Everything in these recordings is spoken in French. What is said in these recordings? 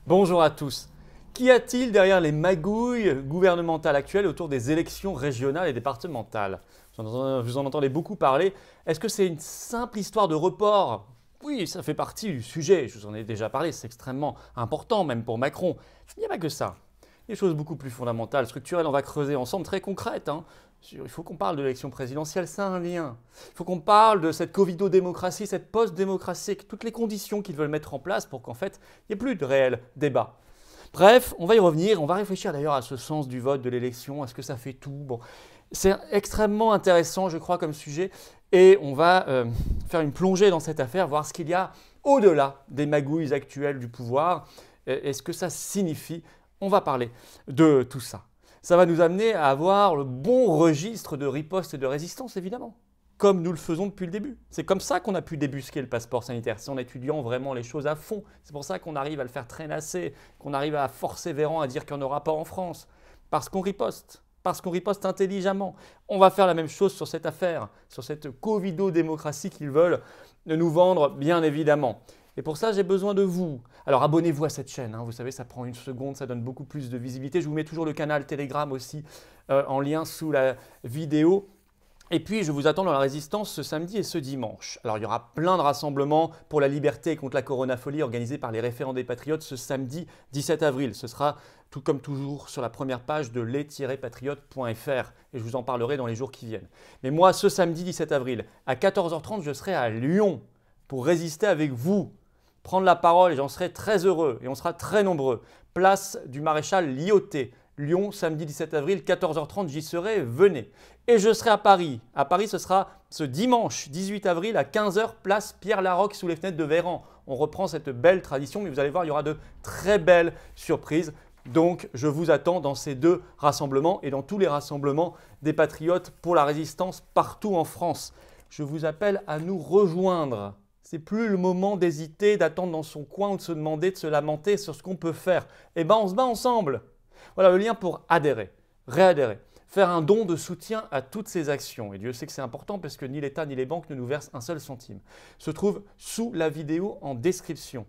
Bonjour à tous. Qu'y a-t-il derrière les magouilles gouvernementales actuelles autour des élections régionales et départementales? Vous en entendez beaucoup parler. Est-ce que c'est une simple histoire de report? Oui, ça fait partie du sujet, je vous en ai déjà parlé, c'est extrêmement important, même pour Macron. Il n'y a pas que ça. Il y a des choses beaucoup plus fondamentales, structurelles, on va creuser ensemble, très concrètes. Il faut qu'on parle de l'élection présidentielle, c'est un lien. Il faut qu'on parle de cette covido-démocratie, cette post-démocratie, avec toutes les conditions qu'ils veulent mettre en place pour qu'en fait, il n'y ait plus de réel débat. Bref, on va y revenir, on va réfléchir d'ailleurs à ce sens du vote, de l'élection, est-ce que ça fait tout? Bon, c'est extrêmement intéressant, je crois, comme sujet, et on va faire une plongée dans cette affaire, voir ce qu'il y a au-delà des magouilles actuelles du pouvoir, et ce que ça signifie. On va parler de tout ça. Ça va nous amener à avoir le bon registre de riposte et de résistance, évidemment, comme nous le faisons depuis le début. C'est comme ça qu'on a pu débusquer le passeport sanitaire, c'est en étudiant vraiment les choses à fond. C'est pour ça qu'on arrive à le faire traînasser, qu'on arrive à forcer Véran à dire qu'il n'y en aura pas en France, parce qu'on riposte intelligemment. On va faire la même chose sur cette affaire, sur cette covido-démocratie qu'ils veulent nous vendre, bien évidemment. Et pour ça, j'ai besoin de vous. Alors abonnez-vous à cette chaîne, vous savez, ça prend une seconde, ça donne beaucoup plus de visibilité. Je vous mets toujours le canal Telegram aussi en lien sous la vidéo. Et puis, je vous attends dans la Résistance ce samedi et ce dimanche. Alors, il y aura plein de rassemblements pour la liberté et contre la coronafolie organisés par les référents des Patriotes ce samedi 17 avril. Ce sera, tout comme toujours, sur la première page de les-patriotes.fr et je vous en parlerai dans les jours qui viennent. Mais moi, ce samedi 17 avril, à 14h30, je serai à Lyon pour résister avec vous, prendre la parole et j'en serai très heureux et on sera très nombreux. Place du Maréchal Lyautey. Lyon, samedi 17 avril, 14h30, j'y serai, venez. Et je serai à Paris. À Paris, ce sera ce dimanche 18 avril à 15h, place Pierre-Laroque sous les fenêtres de Véran. On reprend cette belle tradition, mais vous allez voir, il y aura de très belles surprises. Donc, je vous attends dans ces deux rassemblements et dans tous les rassemblements des Patriotes pour la Résistance partout en France. Je vous appelle à nous rejoindre. C'est plus le moment d'hésiter, d'attendre dans son coin ou de se demander, de se lamenter sur ce qu'on peut faire. Eh bien, on se bat ensemble. Voilà le lien pour adhérer, réadhérer, faire un don de soutien à toutes ces actions. Et Dieu sait que c'est important parce que ni l'État ni les banques ne nous versent un seul centime. Se trouve sous la vidéo en description.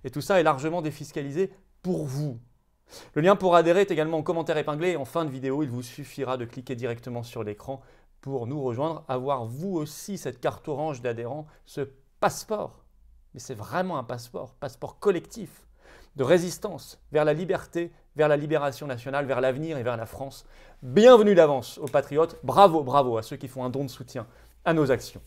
Et tout ça est largement défiscalisé pour vous. Le lien pour adhérer est également en commentaire épinglé et en fin de vidéo, il vous suffira de cliquer directement sur l'écran pour nous rejoindre, avoir vous aussi cette carte orange d'adhérent, ce passeport. Mais c'est vraiment un passeport collectif de résistance vers la liberté, vers la libération nationale, vers l'avenir et vers la France. Bienvenue d'avance aux Patriotes, bravo, bravo à ceux qui font un don de soutien à nos actions.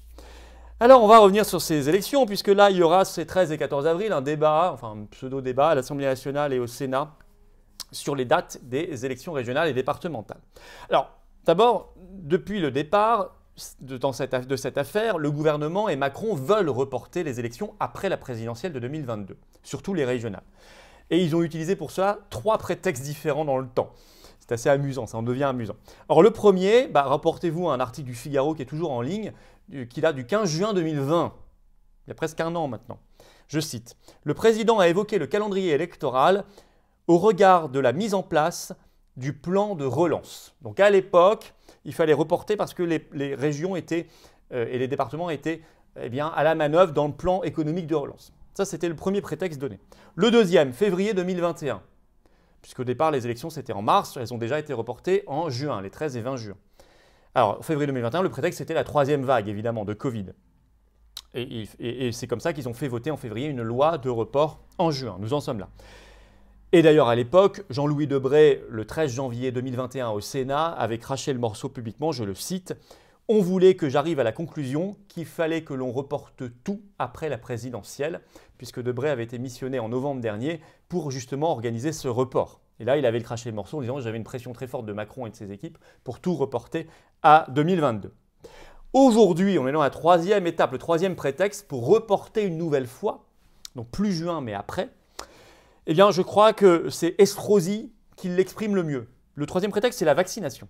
Alors on va revenir sur ces élections, puisque là il y aura ces 13 et 14 avril un débat, enfin un pseudo-débat à l'Assemblée nationale et au Sénat sur les dates des élections régionales et départementales. Alors d'abord, depuis le départ de cette affaire, le gouvernement et Macron veulent reporter les élections après la présidentielle de 2022, surtout les régionales. Et ils ont utilisé pour cela 3 prétextes différents dans le temps. C'est assez amusant, ça en devient amusant. Alors le premier, rapportez-vous à un article du Figaro qui est toujours en ligne, qui date du 15 juin 2020, il y a presque un an maintenant. Je cite, « Le président a évoqué le calendrier électoral au regard de la mise en place du plan de relance. » Donc à l'époque, il fallait reporter parce que les régions étaient, et les départements étaient à la manœuvre dans le plan économique de relance. Ça, c'était le premier prétexte donné. Le deuxième, février 2021, puisqu'au départ, les élections, c'était en mars, elles ont déjà été reportées en juin, les 13 et 20 juin. Alors, février 2021, le prétexte, c'était la 3e vague, évidemment, de Covid. Et c'est comme ça qu'ils ont fait voter en février une loi de report en juin. Nous en sommes là. Et d'ailleurs, à l'époque, Jean-Louis Debré, le 13 janvier 2021 au Sénat, avait craché le morceau publiquement, je le cite, « On voulait que j'arrive à la conclusion qu'il fallait que l'on reporte tout après la présidentielle, puisque Debré avait été missionné en novembre dernier pour justement organiser ce report. » Et là, il avait craché le morceau en disant « J'avais une pression très forte de Macron et de ses équipes pour tout reporter à 2022. » Aujourd'hui, on est dans la 3e étape, le 3e prétexte pour reporter une nouvelle fois, donc plus juin mais après. Eh bien, je crois que c'est Estrosi qui l'exprime le mieux. Le 3e prétexte, c'est la vaccination.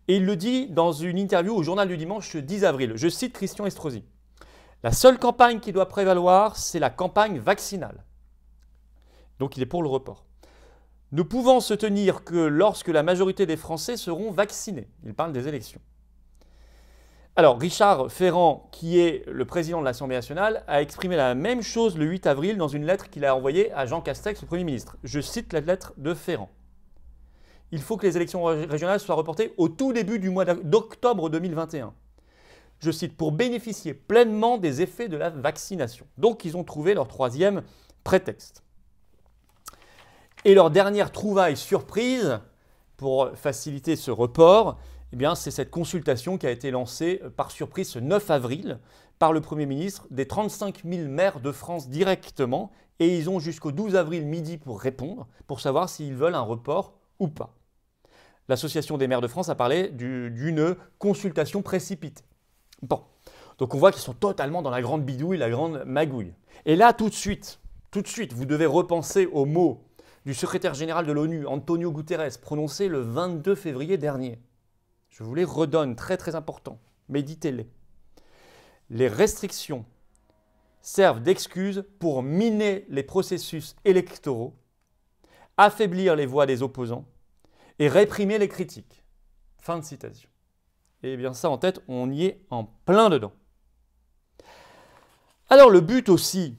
Et il le dit dans une interview au Journal du Dimanche 10 avril. Je cite Christian Estrosi. « La seule campagne qui doit prévaloir, c'est la campagne vaccinale. » Donc, il est pour le report. « Ne pouvant se tenir que lorsque la majorité des Français seront vaccinés. » Il parle des élections. Alors, Richard Ferrand, qui est le président de l'Assemblée nationale, a exprimé la même chose le 8 avril dans une lettre qu'il a envoyée à Jean Castex, le Premier ministre. Je cite la lettre de Ferrand. Il faut que les élections régionales soient reportées au tout début du mois d'octobre 2021. Je cite, pour bénéficier pleinement des effets de la vaccination. Donc, ils ont trouvé leur troisième prétexte. Et leur dernière trouvaille surprise, pour faciliter ce report, eh bien, c'est cette consultation qui a été lancée par surprise ce 9 avril par le Premier ministre des 35 000 maires de France directement. Et ils ont jusqu'au 12 avril midi pour répondre, pour savoir s'ils veulent un report ou pas. L'Association des maires de France a parlé d'une consultation précipitée. Bon, donc on voit qu'ils sont totalement dans la grande bidouille, la grande magouille. Et là, tout de suite, vous devez repenser aux mots du secrétaire général de l'ONU, Antonio Guterres, prononcés le 22 février dernier. Je vous les redonne, très très important. Méditez-les. Les restrictions servent d'excuse pour miner les processus électoraux, affaiblir les voix des opposants et réprimer les critiques. Fin de citation. Et bien ça en tête, on y est en plein dedans. Alors le but aussi,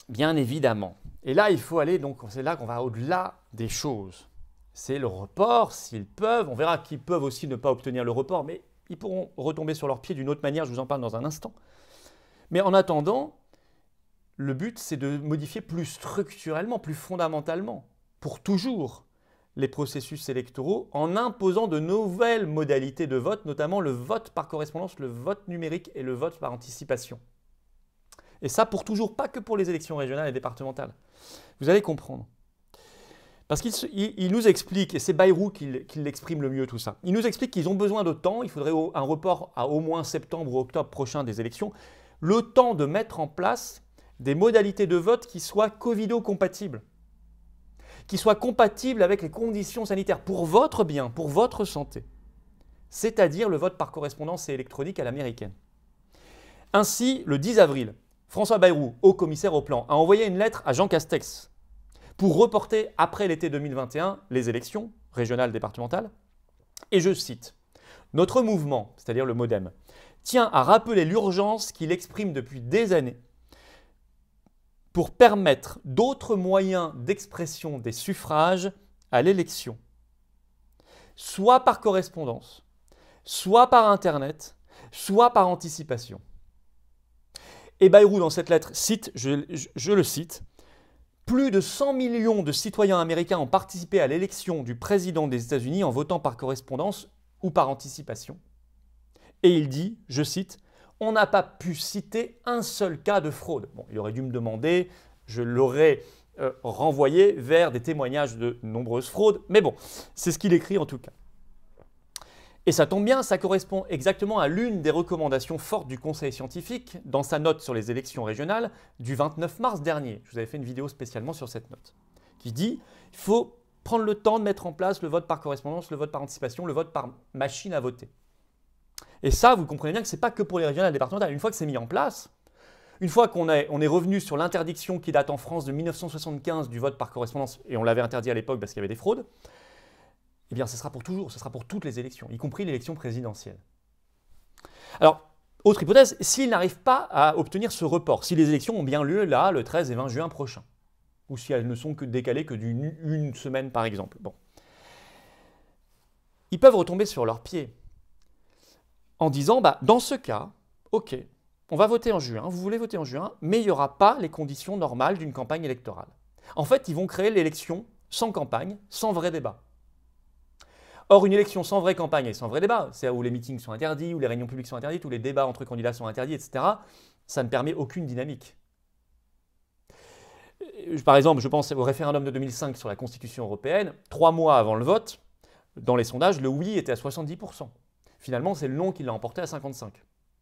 bien évidemment, et là il faut aller, donc c'est là qu'on va au-delà des choses. C'est le report, s'ils peuvent, on verra qu'ils peuvent aussi ne pas obtenir le report, mais ils pourront retomber sur leurs pieds d'une autre manière, je vous en parle dans un instant. Mais en attendant, le but c'est de modifier plus structurellement, plus fondamentalement, pour toujours, les processus électoraux en imposant de nouvelles modalités de vote, notamment le vote par correspondance, le vote numérique et le vote par anticipation. Et ça pour toujours, pas que pour les élections régionales et départementales. Vous allez comprendre. Parce qu'il nous explique, et c'est Bayrou qui l'exprime le mieux tout ça, il nous explique qu'ils ont besoin de temps, il faudrait un report à au moins septembre ou octobre prochain des élections, le temps de mettre en place des modalités de vote qui soient covido-compatibles, qui soient compatibles avec les conditions sanitaires pour votre bien, pour votre santé, c'est-à-dire le vote par correspondance et électronique à l'américaine. Ainsi, le 10 avril, François Bayrou, haut commissaire au plan, a envoyé une lettre à Jean Castex pour reporter après l'été 2021 les élections régionales départementales. Et je cite, « Notre mouvement, c'est-à-dire le MoDem, tient à rappeler l'urgence qu'il exprime depuis des années pour permettre d'autres moyens d'expression des suffrages à l'élection, soit par correspondance, soit par Internet, soit par anticipation. » Et Bayrou, dans cette lettre, cite, je le cite, « Plus de 100 millions de citoyens américains ont participé à l'élection du président des États-Unis en votant par correspondance ou par anticipation. » Et il dit, je cite, « On n'a pas pu citer un seul cas de fraude. » Bon, il aurait dû me demander, je l'aurais renvoyé vers des témoignages de nombreuses fraudes, mais bon, c'est ce qu'il écrit en tout cas. Et ça tombe bien, ça correspond exactement à l'une des recommandations fortes du Conseil scientifique dans sa note sur les élections régionales du 29 mars dernier. Je vous avais fait une vidéo spécialement sur cette note, qui dit qu'il faut prendre le temps de mettre en place le vote par correspondance, le vote par anticipation, le vote par machine à voter. Et ça, vous comprenez bien que ce n'est pas que pour les régionales et départementales. Une fois que c'est mis en place, une fois qu'on est revenu sur l'interdiction qui date en France de 1975 du vote par correspondance, et on l'avait interdit à l'époque parce qu'il y avait des fraudes, eh bien, ce sera pour toujours, ce sera pour toutes les élections, y compris l'élection présidentielle. Alors, autre hypothèse, s'ils n'arrivent pas à obtenir ce report, si les élections ont bien lieu là, le 13 et 20 juin prochain, ou si elles ne sont que décalées que d'une semaine par exemple, bon. Ils peuvent retomber sur leurs pieds en disant, bah, dans ce cas, ok, on va voter en juin, vous voulez voter en juin, mais il n'y aura pas les conditions normales d'une campagne électorale. En fait, ils vont créer l'élection sans campagne, sans vrai débat. Or, une élection sans vraie campagne et sans vrai débat, c'est où les meetings sont interdits, où les réunions publiques sont interdites, où les débats entre candidats sont interdits, etc., ça ne permet aucune dynamique. Par exemple, je pense au référendum de 2005 sur la Constitution européenne, 3 mois avant le vote, dans les sondages, le oui était à 70%. Finalement, c'est le non qui l'a emporté à 55%.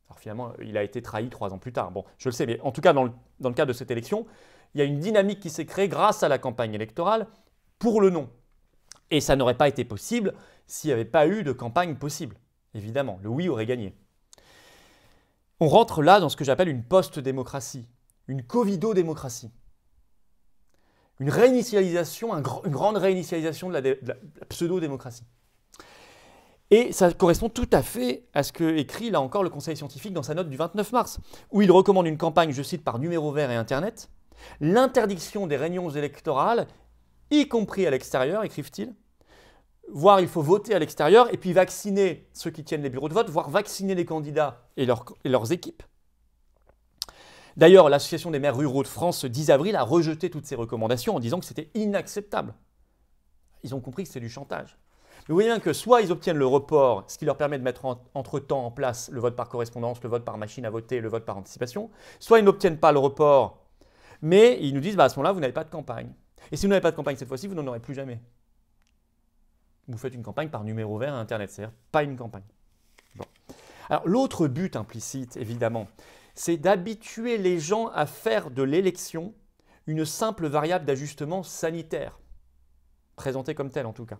Alors finalement, il a été trahi 3 ans plus tard. Bon, je le sais, mais en tout cas, dans le cadre de cette élection, il y a une dynamique qui s'est créée grâce à la campagne électorale pour le non. Et ça n'aurait pas été possible s'il n'y avait pas eu de campagne possible. Évidemment, le oui aurait gagné. On rentre là dans ce que j'appelle une post-démocratie, une covido-démocratie. Une réinitialisation, une grande réinitialisation de la pseudo-démocratie. Et ça correspond tout à fait à ce que écrit là encore le Conseil scientifique dans sa note du 29 mars, où il recommande une campagne, je cite, par numéro vert et Internet, l'interdiction des réunions électorales, y compris à l'extérieur, écrivent-ils, voire il faut voter à l'extérieur et puis vacciner ceux qui tiennent les bureaux de vote, voire vacciner les candidats et leurs équipes. D'ailleurs, l'Association des maires ruraux de France, ce 10 avril, a rejeté toutes ces recommandations en disant que c'était inacceptable. Ils ont compris que c'était du chantage. Vous voyez bien que soit ils obtiennent le report, ce qui leur permet de mettre entre-temps en place le vote par correspondance, le vote par machine à voter, le vote par anticipation, soit ils n'obtiennent pas le report, mais ils nous disent à ce moment-là, vous n'avez pas de campagne. Et si vous n'avez pas de campagne cette fois-ci, vous n'en aurez plus jamais. Vous faites une campagne par numéro vert à Internet, c'est-à-dire pas une campagne. Bon. Alors l'autre but implicite, évidemment, c'est d'habituer les gens à faire de l'élection une simple variable d'ajustement sanitaire, présentée comme telle en tout cas.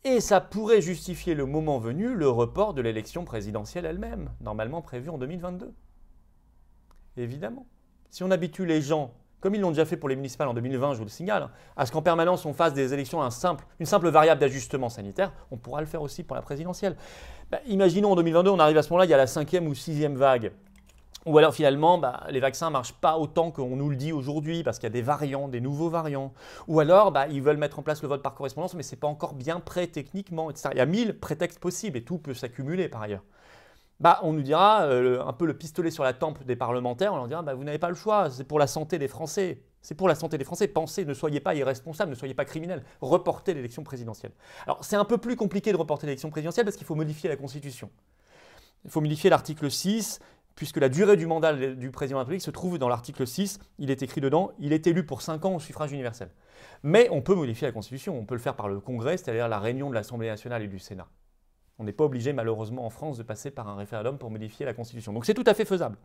Et ça pourrait justifier le moment venu le report de l'élection présidentielle elle-même, normalement prévue en 2022. Évidemment. Si on habitue les gens, comme ils l'ont déjà fait pour les municipales en 2020, je vous le signale, à ce qu'en permanence on fasse des élections une simple variable d'ajustement sanitaire, on pourra le faire aussi pour la présidentielle. Imaginons en 2022, on arrive à ce moment-là, il y a la 5e ou 6e vague. Ou alors finalement, les vaccins ne marchent pas autant qu'on nous le dit aujourd'hui parce qu'il y a des variants, des nouveaux variants. Ou alors, ils veulent mettre en place le vote par correspondance, mais ce n'est pas encore bien prêt techniquement, etc. Il y a 1000 prétextes possibles et tout peut s'accumuler par ailleurs. On nous dira, un peu le pistolet sur la tempe des parlementaires, on leur dira, vous n'avez pas le choix, c'est pour la santé des Français. C'est pour la santé des Français. Pensez, ne soyez pas irresponsables, ne soyez pas criminels. Reportez l'élection présidentielle. Alors, c'est un peu plus compliqué de reporter l'élection présidentielle parce qu'il faut modifier la Constitution. Il faut modifier l'article 6, puisque la durée du mandat du président de la République se trouve dans l'article 6. Il est écrit dedans, il est élu pour 5 ans au suffrage universel. Mais on peut modifier la Constitution, on peut le faire par le Congrès, c'est-à-dire la réunion de l'Assemblée nationale et du Sénat. On n'est pas obligé, malheureusement, en France, de passer par un référendum pour modifier la Constitution. Donc c'est tout à fait faisable.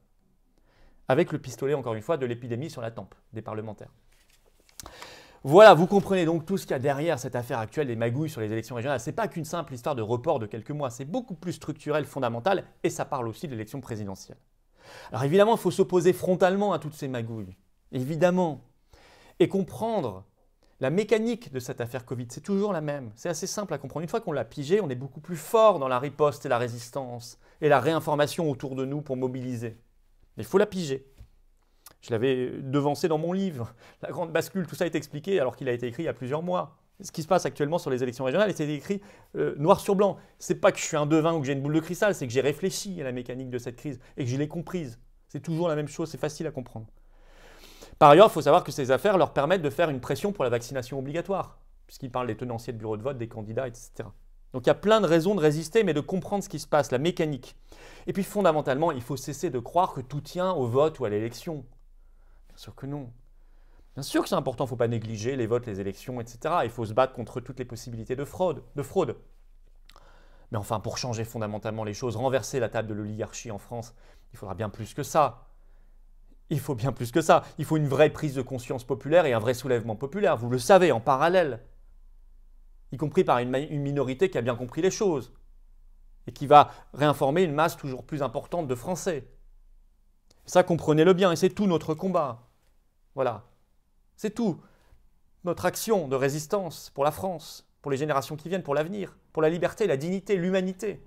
Avec le pistolet, encore une fois, de l'épidémie sur la tempe des parlementaires. Voilà, vous comprenez donc tout ce qu'il y a derrière cette affaire actuelle des magouilles sur les élections régionales. Ce n'est pas qu'une simple histoire de report de quelques mois, c'est beaucoup plus structurel, fondamental, et ça parle aussi de l'élection présidentielle. Alors évidemment, il faut s'opposer frontalement à toutes ces magouilles, évidemment, et comprendre la mécanique de cette affaire Covid, c'est toujours la même. C'est assez simple à comprendre. Une fois qu'on l'a pigé, on est beaucoup plus fort dans la riposte et la résistance et la réinformation autour de nous pour mobiliser. Mais il faut la piger. Je l'avais devancé dans mon livre. La grande bascule, tout ça est expliqué alors qu'il a été écrit il y a plusieurs mois. Ce qui se passe actuellement sur les élections régionales, c'est écrit noir sur blanc. C'est pas que je suis un devin ou que j'ai une boule de cristal, c'est que j'ai réfléchi à la mécanique de cette crise et que je l'ai comprise. C'est toujours la même chose, c'est facile à comprendre. Par ailleurs, il faut savoir que ces affaires leur permettent de faire une pression pour la vaccination obligatoire, puisqu'ils parlent des tenanciers de bureaux de vote, des candidats, etc. Donc il y a plein de raisons de résister, mais de comprendre ce qui se passe, la mécanique. Et puis fondamentalement, il faut cesser de croire que tout tient au vote ou à l'élection. Bien sûr que non. Bien sûr que c'est important, il ne faut pas négliger les votes, les élections, etc. Il faut se battre contre toutes les possibilités de fraude. Mais enfin, pour changer fondamentalement les choses, renverser la table de l'oligarchie en France, il faudra bien plus que ça. Il faut bien plus que ça. Il faut une vraie prise de conscience populaire et un vrai soulèvement populaire. Vous le savez, en parallèle. Y compris par une minorité qui a bien compris les choses et qui va réinformer une masse toujours plus importante de Français. Ça, comprenez-le bien, et c'est tout notre combat. Voilà. C'est tout. Notre action de résistance pour la France, pour les générations qui viennent, pour l'avenir, pour la liberté, la dignité, l'humanité.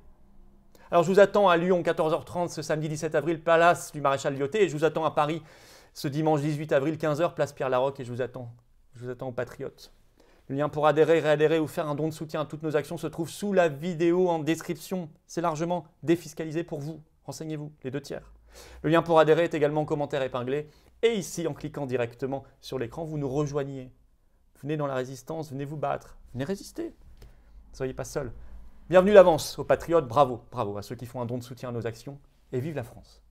Alors je vous attends à Lyon, 14h30, ce samedi 17 avril, place du Maréchal Lyoté, et je vous attends à Paris, ce dimanche 18 avril, 15h, place Pierre-Laroque, et je vous attends aux patriotes. Le lien pour adhérer, réadhérer ou faire un don de soutien à toutes nos actions se trouve sous la vidéo en description. C'est largement défiscalisé pour vous. Renseignez-vous, les 2 tiers. Le lien pour adhérer est également en commentaire épinglé. Et ici, en cliquant directement sur l'écran, vous nous rejoignez. Venez dans la résistance, venez vous battre, venez résister. Ne soyez pas seuls. Bienvenue d'avance aux patriotes, bravo à ceux qui font un don de soutien à nos actions. Et vive la France!